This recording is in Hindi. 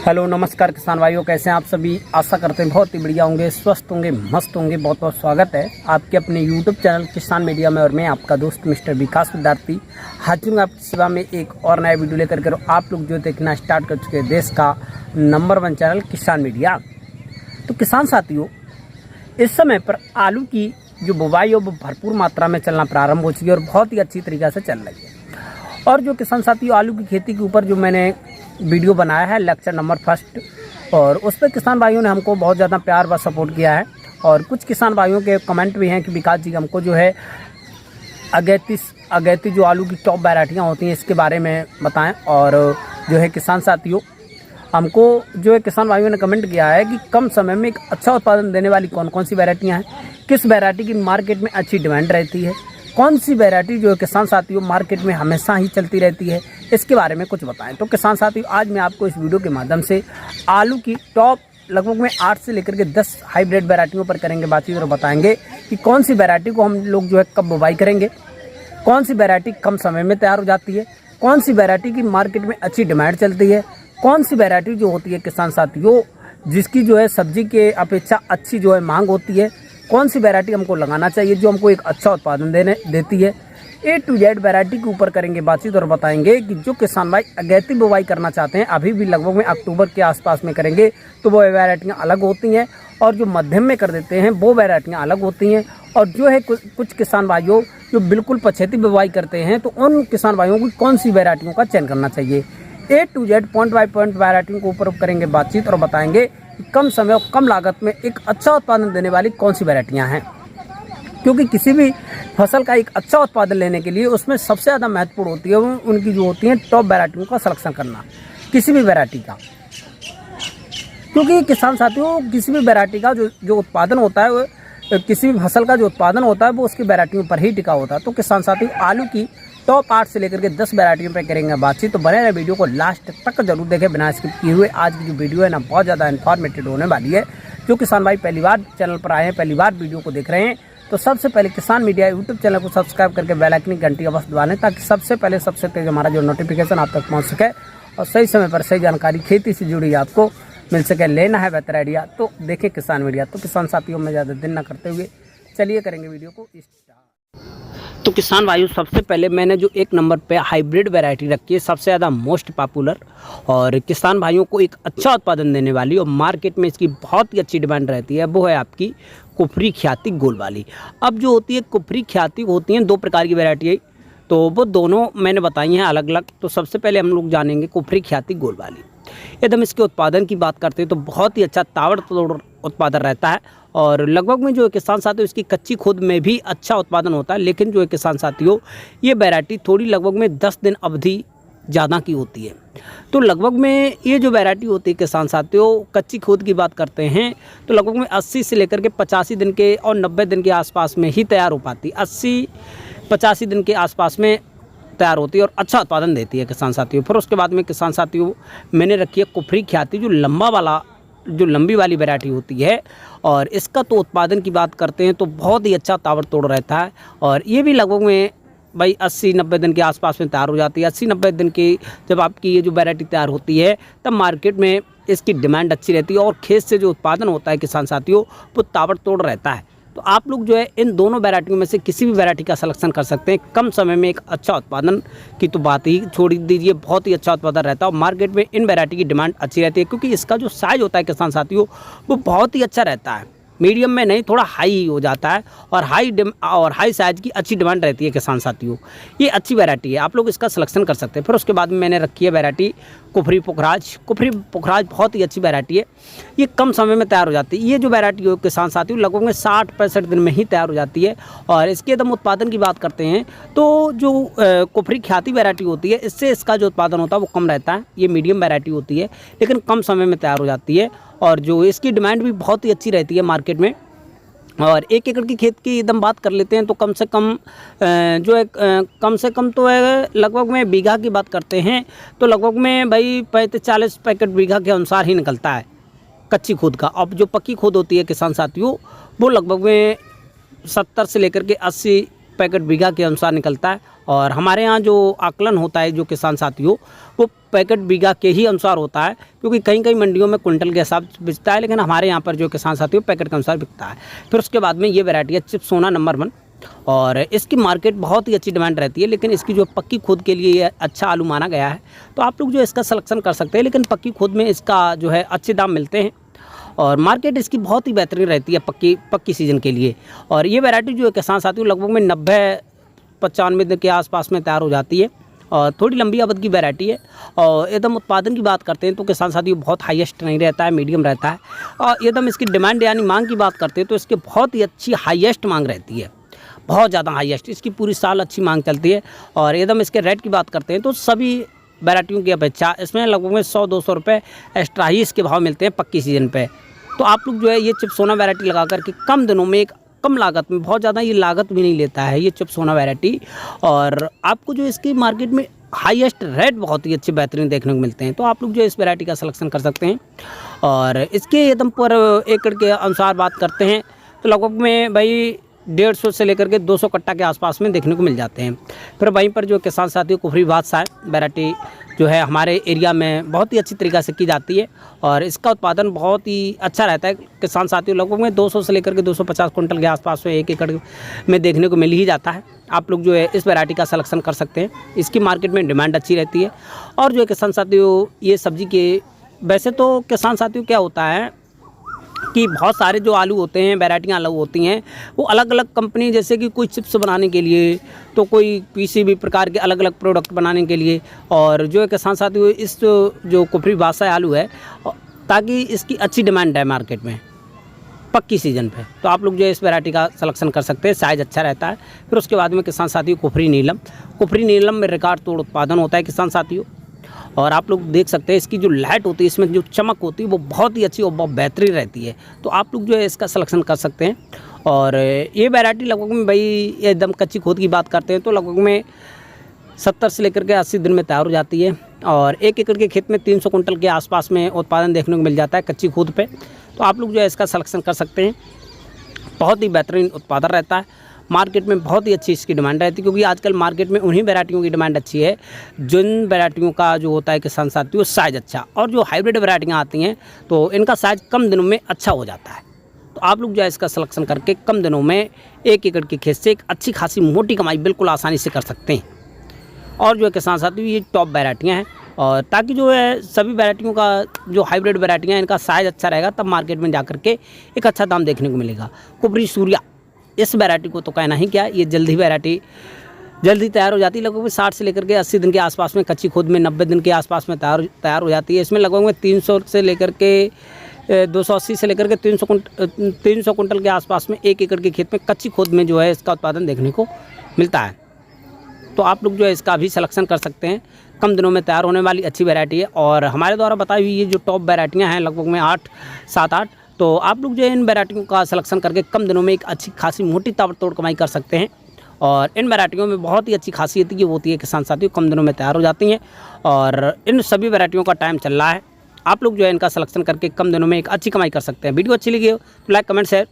हेलो नमस्कार किसान भाइयों, कैसे हैं आप सभी। आशा करते हैं बहुत ही बढ़िया होंगे, स्वस्थ होंगे, मस्त होंगे। बहुत बहुत स्वागत है आपके अपने यूट्यूब चैनल किसान मीडिया में। और मैं आपका दोस्त मिस्टर विकास विद्यार्थी हाजिर हूँ आपकी सेवा में एक और नया वीडियो लेकर के। आप लोग जो देखना स्टार्ट कर चुके हैं देश का नंबर 1 चैनल किसान मीडिया। तो किसान साथियों, इस समय पर आलू की जो बुवाई है वो भरपूर मात्रा में चलना प्रारंभ हो चुकी है और बहुत ही अच्छी तरीक़े से चल रही है। और जो किसान साथियों, आलू की खेती के ऊपर जो मैंने वीडियो बनाया है लेक्चर नंबर 1, और उस पर किसान भाइयों ने हमको बहुत ज़्यादा प्यार व सपोर्ट किया है। और कुछ किसान भाइयों के कमेंट भी हैं कि विकास जी हमको जो है अगैती जो आलू की टॉप वैरायटियाँ होती हैं इसके बारे में बताएं। और जो है किसान साथियों, हमको जो है किसान भाइयों ने कमेंट किया है कि कम समय में एक अच्छा उत्पादन देने वाली कौन कौन सी वैरायटियाँ हैं, किस वैरायटी की मार्केट में अच्छी डिमांड रहती है, कौन सी वैरायटी जो है किसान साथियों मार्केट में हमेशा ही चलती रहती है, इसके बारे में कुछ बताएं। तो किसान साथियों, आज मैं आपको इस वीडियो के माध्यम से आलू की टॉप लगभग में 8 से लेकर के 10 हाइब्रिड वैरायटियों पर करेंगे बातचीत और बताएंगे कि कौन सी वैरायटी को हम लोग जो है कब बुवाई करेंगे, कौन सी वैरायटी कम समय में तैयार हो जाती है, कौन सी वैरायटी की मार्केट में अच्छी डिमांड चलती है, कौन सी वैरायटी जो होती है किसान साथियों जिसकी जो है सब्जी के अपेक्षा अच्छी जो है मांग होती है, कौन सी वैरायटी हमको लगाना चाहिए जो हमको एक अच्छा उत्पादन देती है। A to Z वैरायटी के ऊपर करेंगे बातचीत और बताएंगे कि जो किसान भाई अगैती बुवाई करना चाहते हैं अभी भी लगभग में अक्टूबर के आसपास में करेंगे तो वो वैरायटियाँ अलग होती हैं, और जो मध्यम में कर देते हैं वो वैरायटियाँ अलग होती हैं। और जो है कुछ किसान भाइयों जो बिल्कुल पछेती बुवाई करते हैं तो उन किसान भाइयों को कौन सी वैरायटियों का चयन करना चाहिए। A to Z point by point वैरायटियों के ऊपर करेंगे बातचीत और बताएंगे कि कम समय और कम लागत में एक अच्छा उत्पादन देने वाली कौन सी वैरायटियाँ हैं। क्योंकि किसी भी फसल का एक अच्छा उत्पादन लेने के लिए उसमें सबसे ज़्यादा महत्वपूर्ण होती है उनकी जो होती है टॉप वैरायटियों का सिलेक्शन करना किसी भी वैरायटी का। क्योंकि किसान साथियों, किसी भी वैरायटी का जो उत्पादन होता है वो किसी भी फसल का जो उत्पादन होता है वो उसकी वैरायटियों पर ही टिका होता है। तो किसान साथियों, आलू की टॉप 8 से लेकर के 10 वैरायटियों पर करेंगे बातचीत। तो बने रहे वीडियो को लास्ट तक जरूर देखें बिना स्किप किए हुए। आज की जो वीडियो है ना बहुत ज़्यादा इन्फॉर्मेटिव होने वाली है। जो किसान भाई पहली बार चैनल पर आए हैं, पहली बार वीडियो को देख रहे हैं, तो सबसे पहले किसान मीडिया यूट्यूब चैनल को सब्सक्राइब करके बेल आइकन की घंटी अवश्य दबा लें ताकि सबसे पहले सबसे तेज हमारा जो नोटिफिकेशन आप तक पहुंच सके और सही समय पर सही जानकारी खेती से जुड़ी आपको मिल सके। लेना है बेहतर आइडिया तो देखें किसान मीडिया। तो किसान साथियों, में ज़्यादा दिन न करते हुए चलिए करेंगे वीडियो को स्टार्ट। तो किसान भाइयों, सबसे पहले मैंने जो 1 नंबर पे हाइब्रिड वैरायटी रखी है, सबसे ज़्यादा मोस्ट पॉपुलर और किसान भाइयों को एक अच्छा उत्पादन देने वाली और मार्केट में इसकी बहुत ही अच्छी डिमांड रहती है, वो है आपकी कुफरी ख्याति गोल वाली। अब जो होती है कुफरी ख्याति होती हैं 2 प्रकार की वैरायटी है, तो वो दोनों मैंने बताई हैं अलग अलग। तो सबसे पहले हम लोग जानेंगे कुफरी ख्याति गोल वाली। यदि हम इसके उत्पादन की बात करते हैं तो बहुत ही अच्छा ताबड़तोड़ उत्पादन रहता है और लगभग में जो है किसान साथियों इसकी कच्ची खुद में भी अच्छा उत्पादन होता है। लेकिन जो है किसान साथियों, ये वैरायटी थोड़ी लगभग में 10 दिन अवधि ज़्यादा की होती है। तो लगभग में ये जो वैरायटी होती है किसान साथियों, कच्ची खुद की बात करते हैं तो लगभग में 80 से लेकर के 85 दिन के और 90 दिन के आसपास में ही तैयार हो पाती है। 80-85 दिन के आसपास में तैयार होती है और अच्छा उत्पादन देती है किसान साथियों। फिर उसके बाद में किसान साथियों मैंने रखी है कुफरी ख्याति, जो लंबी वाली वैरायटी होती है। और इसका तो उत्पादन की बात करते हैं तो बहुत ही अच्छा ताबड़तोड़ रहता है और ये भी लगभग में भाई 80-90 दिन के आसपास में तैयार हो जाती है। 80-90 दिन की जब आपकी ये जो वैरायटी तैयार होती है तब मार्केट में इसकी डिमांड अच्छी रहती है और खेत से जो उत्पादन होता है किसान साथियों वो ताबड़तोड़ रहता है। तो आप लोग जो है इन दोनों वैरायटियों में से किसी भी वैरायटी का सिलेक्शन कर सकते हैं। कम समय में एक अच्छा उत्पादन की तो बात ही छोड़ दीजिए, बहुत ही अच्छा उत्पादन रहता है और मार्केट में इन वैरायटी की डिमांड अच्छी रहती है क्योंकि इसका जो साइज़ होता है किसान साथियों वो बहुत ही अच्छा रहता है। मीडियम में नहीं, थोड़ा हाई हो जाता है और हाई साइज़ की अच्छी डिमांड रहती है किसान साथियों। ये अच्छी वैरायटी है, आप लोग इसका सिलेक्शन कर सकते हैं। फिर उसके बाद में मैंने रखी है वैरायटी कुफरी पुखराज। कुफरी पुखराज बहुत ही अच्छी वैरायटी है, ये कम समय में तैयार हो जाती है। ये जो वैरायटी हो किसान साथियों लगभग में 60-65 दिन में ही तैयार हो जाती है। और इसके एकदम उत्पादन की बात करते हैं तो जो कुफरी ख्याति वैरायटी होती है इससे इसका जो उत्पादन होता है वो कम रहता है। ये मीडियम वैरायटी होती है लेकिन कम समय में तैयार हो जाती है और जो इसकी डिमांड भी बहुत ही अच्छी रहती है मार्केट में। और 1 एकड़ की खेत की एकदम बात कर लेते हैं तो कम से कम तो है लगभग में बीघा की बात करते हैं तो लगभग में भाई 35-40 पैकेट बीघा के अनुसार ही निकलता है कच्ची खुद का। अब जो पक्की खुद होती है किसान साथियों वो लगभग में 70 से लेकर के 80 पैकेट बीघा के अनुसार निकलता है। और हमारे यहाँ जो आकलन होता है जो किसान साथियों वो पैकेट बीघा के ही अनुसार होता है, क्योंकि कहीं कहीं मंडियों में कुंटल के हिसाब से बिकता है, लेकिन हमारे यहाँ पर जो किसान साथियों पैकेट के अनुसार बिकता है। फिर उसके बाद में ये वैरायटी है चिप्स सोना नंबर 1, और इसकी मार्केट बहुत ही अच्छी डिमांड रहती है, लेकिन इसकी जो पक्की खोद के लिए ये अच्छा आलू माना गया है। तो आप लोग जो इसका सिलेक्शन कर सकते हैं, लेकिन पक्की खोद में इसका जो है अच्छे दाम मिलते हैं और मार्केट इसकी बहुत ही बेहतरीन रहती है पक्की सीज़न के लिए। और ये वैरायटी जो है किसान साथियों लगभग में 90-95 दिन के आसपास में तैयार हो जाती है और थोड़ी लंबी अवधि की वैरायटी है। और एकदम उत्पादन की बात करते हैं तो किसान साथियों बहुत हाईएस्ट नहीं रहता है, मीडियम रहता है। और एकदम इसकी डिमांड यानी मांग की बात करते हैं तो इसकी बहुत ही अच्छी हाईएस्ट मांग रहती है, बहुत ज़्यादा हाईएस्ट, इसकी पूरी साल अच्छी मांग चलती है। और एकदम इसके रेट की बात करते हैं तो सभी वैरायटियों की अपेक्षा इसमें लगभग में 100-200 रुपये एक्स्ट्रा ही इसके भाव मिलते हैं पक्की सीज़न पे। तो आप लोग जो है ये चिप्स सोना वैरायटी लगा करके कम दिनों में एक कम लागत में, बहुत ज़्यादा ये लागत भी नहीं लेता है ये चिप्स सोना वैरायटी, और आपको जो इसकी मार्केट में हाईएस्ट रेट बहुत ही अच्छे बेहतरीन देखने को मिलते हैं। तो आप लोग जो इस वैरायटी का सिलेक्शन कर सकते हैं। और इसके एकदम पर एकड़ के अनुसार बात करते हैं तो लगभग में भाई 150 से लेकर के 200 कट्टा के आसपास में देखने को मिल जाते हैं। फिर वहीं पर जो किसान साथियों कुफरी बादशाह वैरायटी जो है हमारे एरिया में बहुत ही अच्छी तरीक़ा से की जाती है और इसका उत्पादन बहुत ही अच्छा रहता है। किसान साथियों लगभग में 200 से लेकर के 250 कुंटल के आसपास में 1 एकड़ में देखने को मिल ही जाता है। आप लोग जो है इस वैरायटी का सिलेक्शन कर सकते हैं, इसकी मार्केट में डिमांड अच्छी रहती है। और जो है किसान साथियों ये सब्ज़ी के वैसे तो किसान साथियों क्या होता है कि बहुत सारे जो आलू होते हैं, वैरायटियाँ आलू होती हैं, वो अलग अलग कंपनी, जैसे कि कोई चिप्स बनाने के लिए तो कोई पीसीबी प्रकार के अलग अलग प्रोडक्ट बनाने के लिए। और जो है किसान साथियों इस जो कुफरी बादशाह आलू है ताकि इसकी अच्छी डिमांड है मार्केट में पक्की सीज़न पे, तो आप लोग जो है इस वैरायटी का सिलेक्शन कर सकते हैं, साइज़ अच्छा रहता है। फिर उसके बाद में किसान साथियों कुफरी नीलम में रिकॉर्ड तोड़ उत्पादन होता है किसान साथियों। और आप लोग देख सकते हैं इसकी जो लाइट होती है, इसमें जो चमक होती है वो बहुत ही अच्छी और बहुत बेहतरीन रहती है। तो आप लोग जो है इसका सिलेक्शन कर सकते हैं। और ये वैरायटी लगभग में भाई एकदम कच्ची खोद की बात करते हैं तो लगभग में 70 से लेकर के 80 दिन में तैयार हो जाती है और 1 एकड़ के खेत में 300 कुंटल के आसपास में उत्पादन देखने को मिल जाता है कच्ची खोद पे। तो आप लोग जो है इसका सिलेक्शन कर सकते हैं, बहुत ही बेहतरीन उत्पादन रहता है। मार्केट में बहुत ही अच्छी इसकी डिमांड रहती है, क्योंकि आजकल मार्केट में उन्हीं वैरायटियों की डिमांड अच्छी है जिन वैरायटियों का जो होता है किसान साथियों साइज़ अच्छा, और जो हाइब्रिड वैरायटियाँ आती हैं तो इनका साइज़ कम दिनों में अच्छा हो जाता है। तो आप लोग जो है इसका सिलेक्शन करके कम दिनों में 1 एकड़ के खेत से एक अच्छी खासी मोटी कमाई बिल्कुल आसानी से कर सकते हैं। और जो है किसान साथियों ये टॉप वैरायटियाँ हैं, और ताकि जो है सभी वैरायटियों का जो हाइब्रिड वैरायटियाँ इनका साइज़ अच्छा रहेगा, तब मार्केट में जा के एक अच्छा दाम देखने को मिलेगा। कुफरी सूर्या इस वैरायटी को तो कहना ही क्या, ये वैरायटी जल्दी तैयार हो जाती है। लगभग 60 से लेकर के 80 दिन के आसपास में, कच्ची खोद में 90 दिन के आसपास में तैयार हो जाती है। इसमें लगभग में 300 से लेकर के 280 से लेकर के 300 कुंटल के आसपास में 1 एकड़ के खेत में कच्ची खोद में जो है इसका उत्पादन देखने को मिलता है। तो आप लोग जो है इसका भी सिलेक्शन कर सकते हैं, कम दिनों में तैयार होने वाली अच्छी वैरायटी है। और हमारे द्वारा बताई हुई ये जो टॉप वैरायटियाँ हैं लगभग में 7-8, तो आप लोग जो है इन वैरायटियों का सिलेक्शन करके कम दिनों में एक अच्छी खासी मोटी ताबड़तोड़ कमाई कर सकते हैं। और इन वैरायटियों में बहुत ही अच्छी खासियत ये होती है किसान साथियों कम दिनों में तैयार हो जाती हैं, और इन सभी वैरायटियों का टाइम चल रहा है। आप लोग जो है इनका सिलेक्शन करके कम दिनों में एक अच्छी कमाई कर सकते हैं। वीडियो अच्छी लगी हो तो लाइक कमेंट शेयर